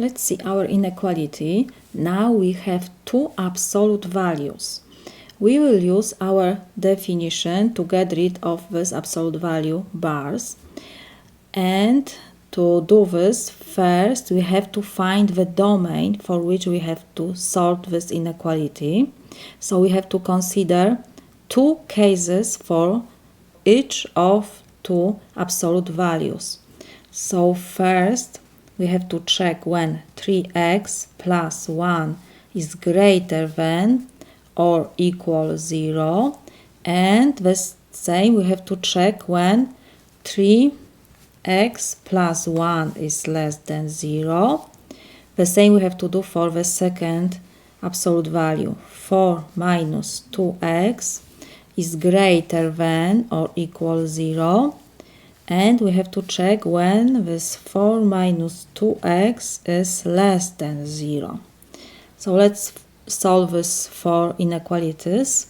Let's see our inequality. Now we have two absolute values. We will use our definition to get rid of this absolute value bars. And to do this, first we have to find the domain for which we have to solve this inequality. So we have to consider two cases for each of two absolute values. So first we have to check when 3x plus 1 is greater than or equal 0, and the same we have to check when 3x plus 1 is less than 0. The same we have to do for the second absolute value. 4 minus 2x is greater than or equal 0. And we have to check when this 4 minus 2x is less than 0. So let's solve this for inequalities.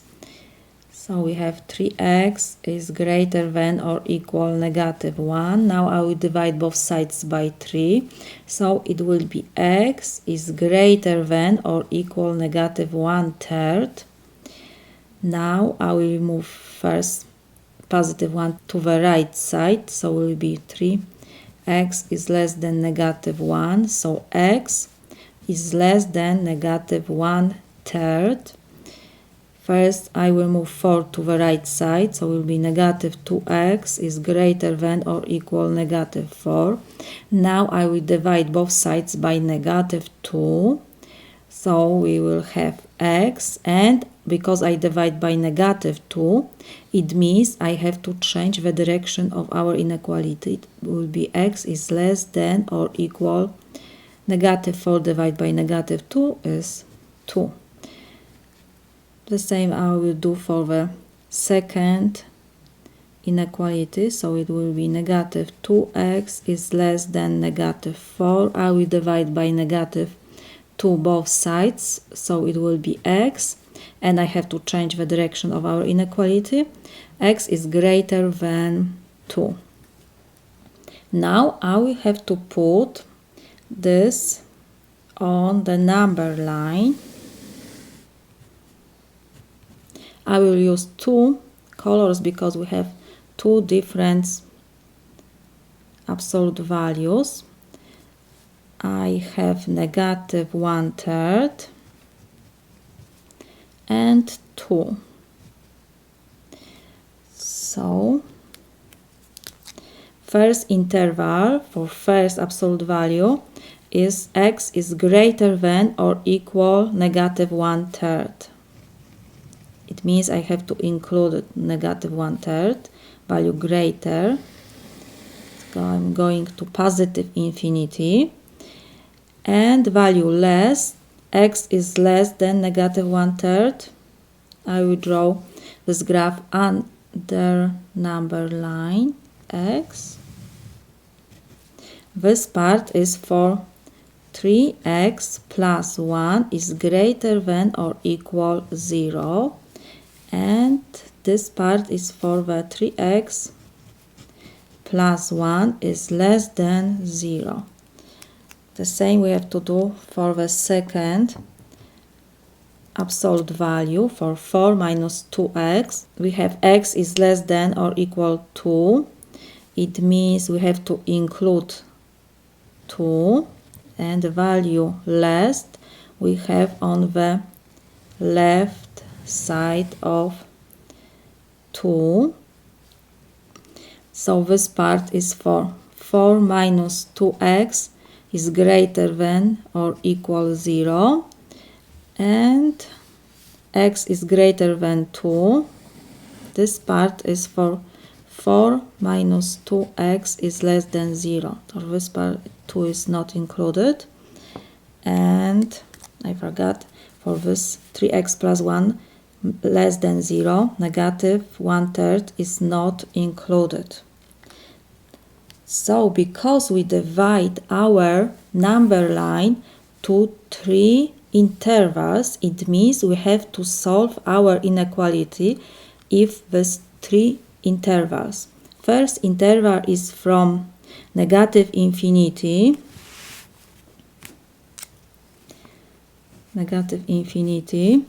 So we have 3x is greater than or equal negative 1. Now I will divide both sides by 3. So it will be x is greater than or equal negative 1/3. Now I will move first positive 1 to the right side, so will be 3x is less than negative 1, so x is less than negative 1/3. First I will move 4 to the right side, so will be negative 2x is greater than or equal negative 4. Now I will divide both sides by negative 2, so we will have x, and because I divide by negative 2, it means I have to change the direction of our inequality. It will be x is less than or equal negative 4 divided by negative 2 is 2. The same I will do for the second inequality, so it will be negative 2x is less than negative 4. I will divide by negative 2 both sides, so it will be x, and I have to change the direction of our inequality. X is greater than 2. Now I will have to put this on the number line. I will use two colors because we have two different absolute values. I have negative 1/3 and 2. So first interval for first absolute value is x is greater than or equal negative 1/3. It means I have to include negative 1/3 value greater. So I'm going to positive infinity, and value less, x is less than negative 1/3. I will draw this graph under number line x. This part is for 3x plus 1 is greater than or equal 0, and this part is for the 3x plus 1 is less than 0. The same we have to do for the second absolute value for 4 minus 2x. We have x is less than or equal 2. It means we have to include 2, and the value less we have on the left side of 2. So this part is for 4 minus 2x is greater than or equal 0, and x is greater than 2. This part is for 4 minus 2x is less than 0. So this part 2 is not included. And I forgot, for this 3x plus 1 less than 0, negative 1/3 is not included. So because we divide our number line to 3 intervals, it means we have to solve our inequality if these 3 intervals. First interval is from negative infinity negative infinity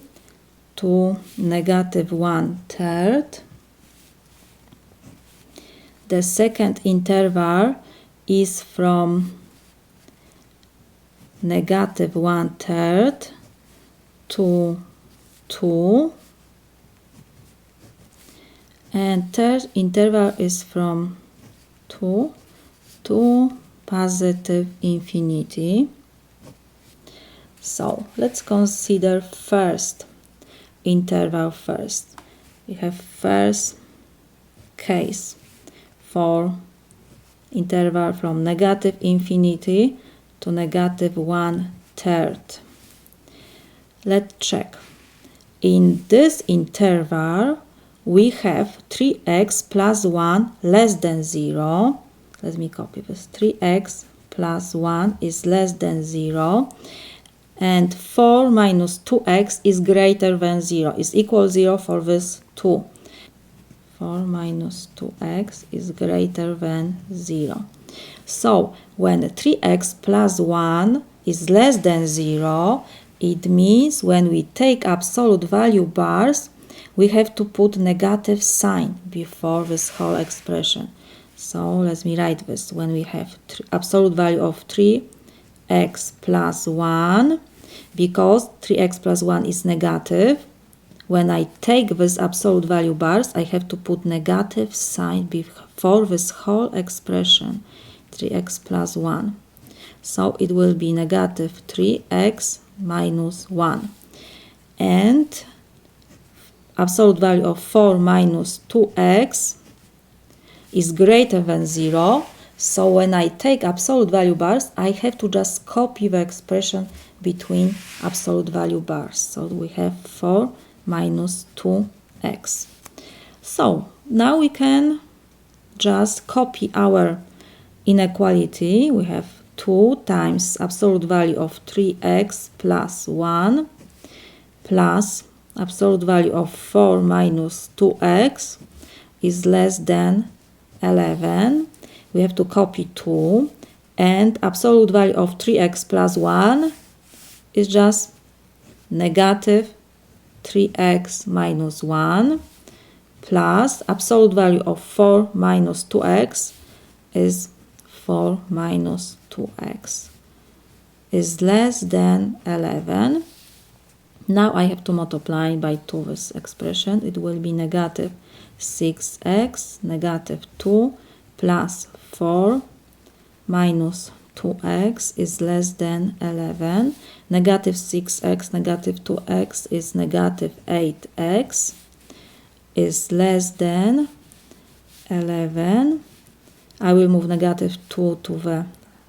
to negative 1/3. The second interval is from negative 1/3 to 2, and third interval is from 2 to positive infinity. So let's consider first interval first. We have first case for interval from negative infinity to negative 1/3. Let's check. In this interval, we have 3x plus 1 less than 0. Let me copy this. 3x plus 1 is less than 0. And 4 minus 2x is greater than 0. Is equal 0 for this 2. 4 minus 2x is greater than 0. So, when 3x plus 1 is less than 0, it means when we take absolute value bars, we have to put negative sign before this whole expression. So let me write this. When we have absolute value of 3x plus 1, because 3x plus 1 is negative, when I take this absolute value bars, I have to put negative sign before this whole expression, 3x plus 1. So it will be negative 3x minus 1. And absolute value of 4 minus 2x is greater than 0. So when I take absolute value bars, I have to just copy the expression between absolute value bars. So we have 4 minus 2x. So now we can just copy our inequality. We have 2 times absolute value of 3x plus 1 plus absolute value of 4 minus 2x is less than 11. We have to copy 2, and absolute value of 3x plus 1 is just negative 3x minus 1 plus absolute value of 4 minus 2x is 4 minus 2x is less than 11. Now I have to multiply by 2 this expression. It will be negative 6x, negative 2 plus 4 minus 2x is less than 11. Negative 6x, negative 2x is negative 8x is less than 11. I will move negative 2 to the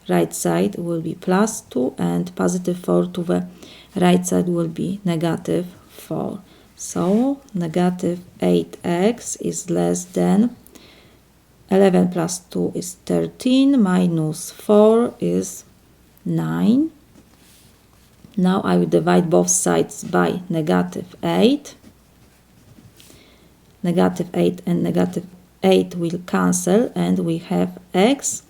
right side. It will be plus 2, and positive 4 to the right side will be negative 4. So negative 8x is less than 11 plus 2 is 13, minus 4 is 9. Now I will divide both sides by negative 8. Negative 8 and negative 8 will cancel, and we have x.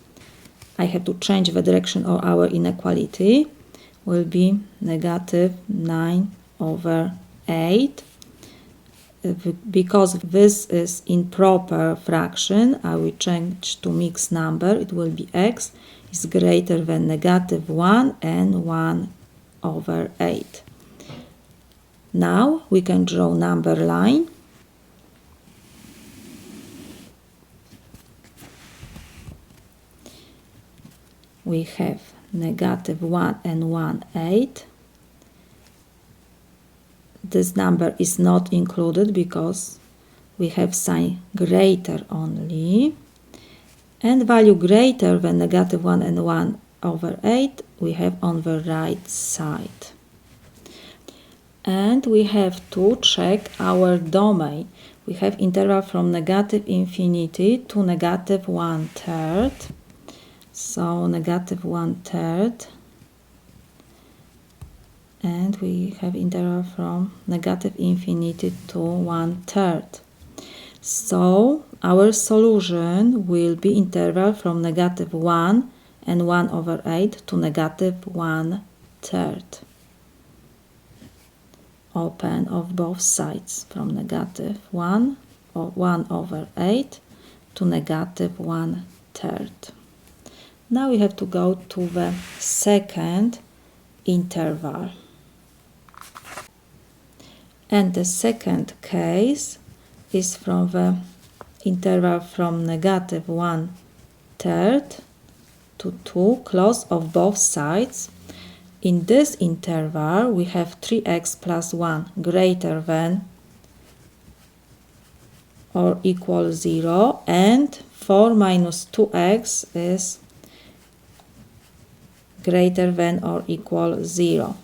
I have to change the direction of our inequality. Will be negative 9 over 8. Because this is improper fraction, I will change to mixed number. It will be x is greater than negative 1 and 1 over 8. Now we can draw number line. We have negative 1 and 1, 8. This number is not included because we have sign greater only. And value greater than negative 1 and 1 over 8 we have on the right side. And we have to check our domain. We have interval from negative infinity to negative 1/3. So negative 1/3. And we have interval from negative infinity to 1/3. So our solution will be interval from negative 1 and 1 over 8 to negative 1/3. open of both sides from negative 1 or 1 over 8 to negative 1/3. Now we have to go to the second interval. And the second case is from the interval from negative 1/3 to 2, close of both sides. In this interval, we have 3x plus 1 greater than or equal 0, and 4 minus 2x is greater than or equal 0.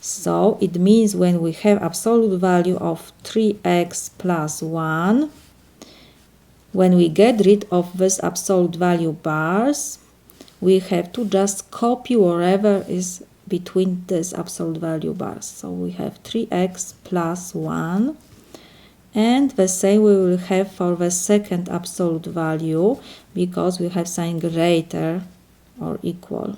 So it means when we have absolute value of 3x plus 1, when we get rid of this absolute value bars, we have to just copy wherever is between this absolute value bars. So we have 3x plus 1, and the same we will have for the second absolute value, because we have sign greater or equal.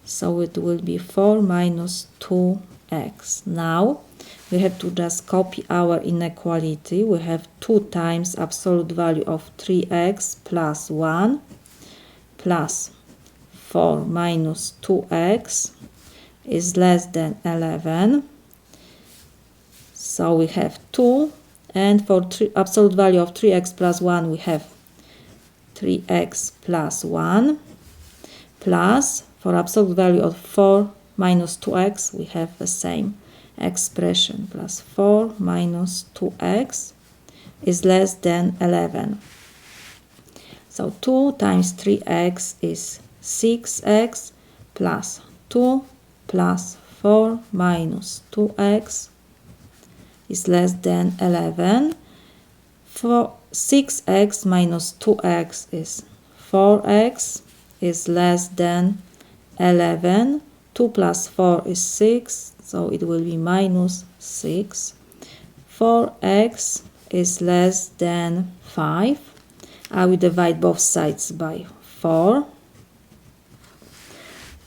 So it will be 4 minus 2x. Now we have to just copy our inequality. We have 2 times absolute value of 3x plus 1 plus 4 minus 2x is less than 11. So we have 2, and for absolute value of 3x plus 1 we have 3x plus 1 plus for absolute value of 4 minus 2x we have the same expression, plus 4 minus 2x is less than 11. So 2 times 3x is 6x plus 2 plus 4 minus 2x is less than 11. For 6x minus 2x is 4x is less than 11. 2 plus 4 is 6, so it will be minus 6. 4x is less than 5. I will divide both sides by 4.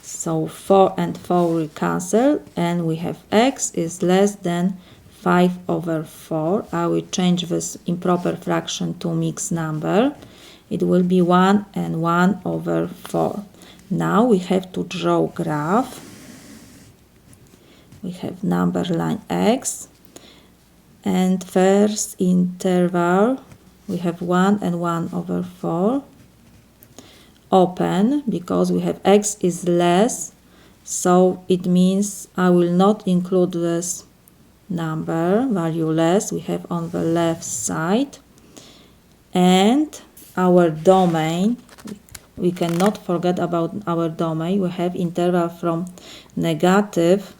So 4 and 4 will cancel, and we have x is less than 5 over 4. I will change this improper fraction to mixed number. It will be 1 and 1 over 4. Now we have to draw graph. We have number line x, and first interval we have 1 and 1 over 4. Open, because we have x is less, so it means I will not include this number value less we have on the left side. And our domain, we cannot forget about our domain. We have interval from negative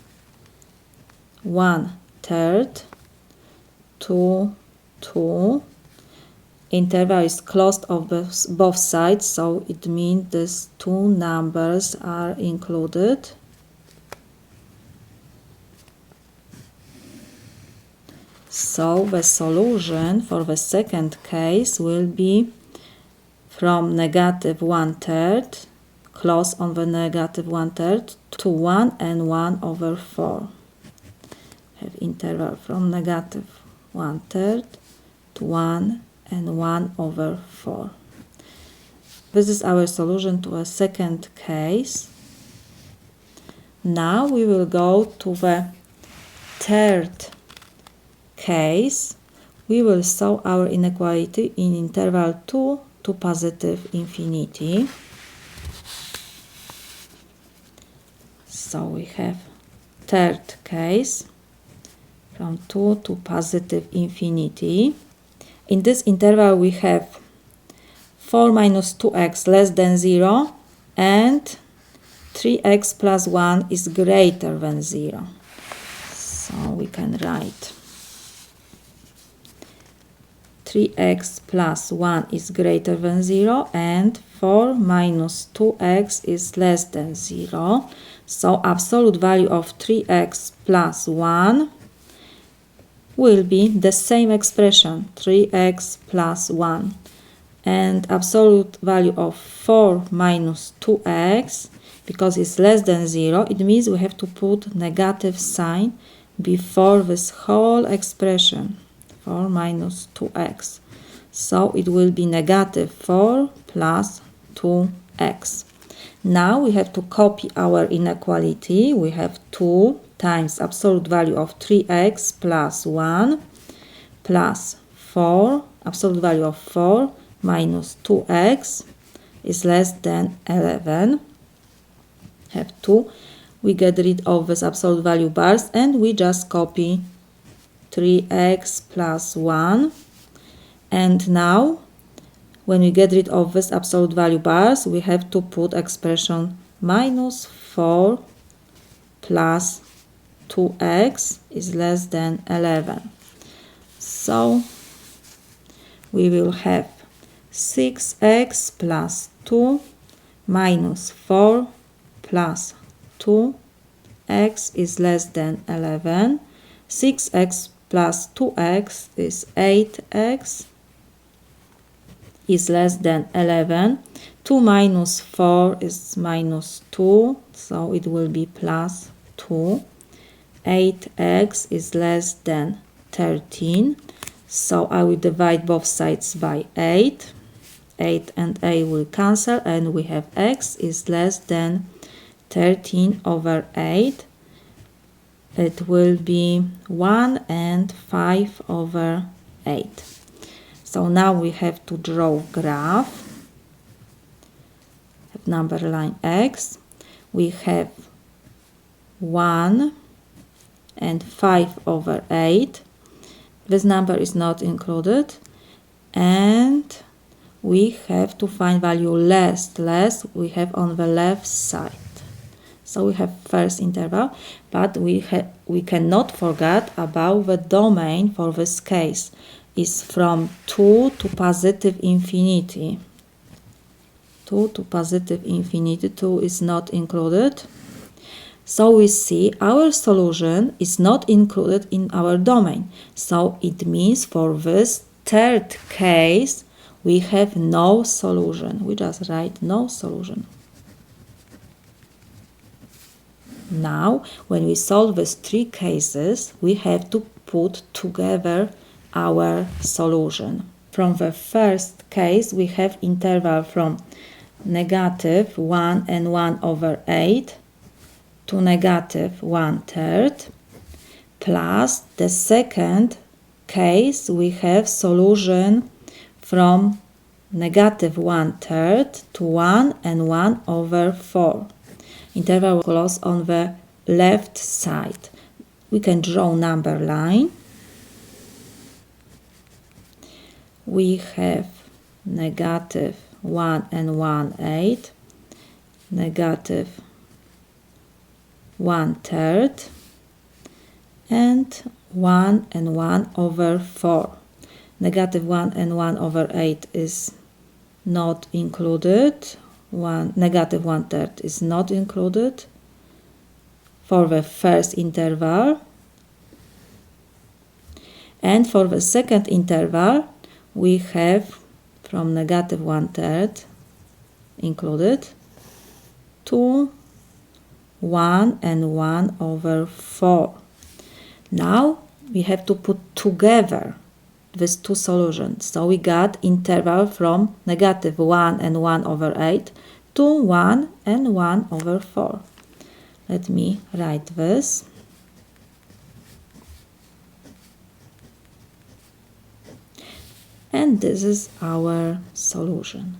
1/3 to 2. Interval is closed of both sides, so it means these two numbers are included. So the solution for the second case will be from negative 1/3, close on the negative 1/3, to 1 and 1 over 4. Have interval from negative 1/3 to 1 and 1 over 4. This is our solution to a second case. Now we will go to the third case. We will solve our inequality in interval 2 to positive infinity. So we have third case from 2 to positive infinity. In this interval we have 4 minus 2x less than 0 and 3x plus 1 is greater than 0. So we can write 3x plus 1 is greater than 0 and 4 minus 2x is less than 0. So absolute value of 3x plus 1 will be the same expression, 3x plus 1. And absolute value of 4 minus 2x, because it's less than 0, it means we have to put negative sign before this whole expression, 4 minus 2x. So it will be negative 4 plus 2x. Now we have to copy our inequality. We have 2 times absolute value of 3x plus 1 plus 4, absolute value of 4 minus 2x is less than 11. Have 2. We get rid of this absolute value bars and we just copy 3x plus 1. And now, when we get rid of this absolute value bars, we have to put expression minus 4 plus 2x is less than 11. So, we will have 6x plus 2 minus 4 plus 2x is less than 11. 6x plus 2x is 8x is less than 11. 2 minus 4 is minus 2, so it will be plus 2. 8x is less than 13, so I will divide both sides by 8. 8 and 8 will cancel and we have x is less than 13 over 8. It will be 1 and 5 over 8. So now we have to draw graph. Have number line x. We have 1 and 5 over 8. This number is not included. And we have to find value less we have on the left side. So we have first interval, but we cannot forget about the domain for this case. Is from 2 to positive infinity. 2 to positive infinity, 2 is not included. So we see our solution is not included in our domain. So it means for this third case, we have no solution. We just write no solution. Now, when we solve these three cases, we have to put together our solution. From the first case, we have interval from negative 1 and 1 over 8 to negative 1/3, plus the second case, we have solution from negative 1/3 to 1 and 1 over 4. Interval close on the left side. We can draw number line. We have negative 1 and 1/8, negative 1/3, and 1 and 1 over 4. Negative 1 and 1 over 8 is not included. Negative 1/3 is not included for the first interval. And for the second interval, we have from negative 1/3 included to 1 and 1 over 4. Now we have to put together these two solutions. So we got interval from negative 1 and 1 over 8 to 1 and 1 over 4. Let me write this. And this is our solution.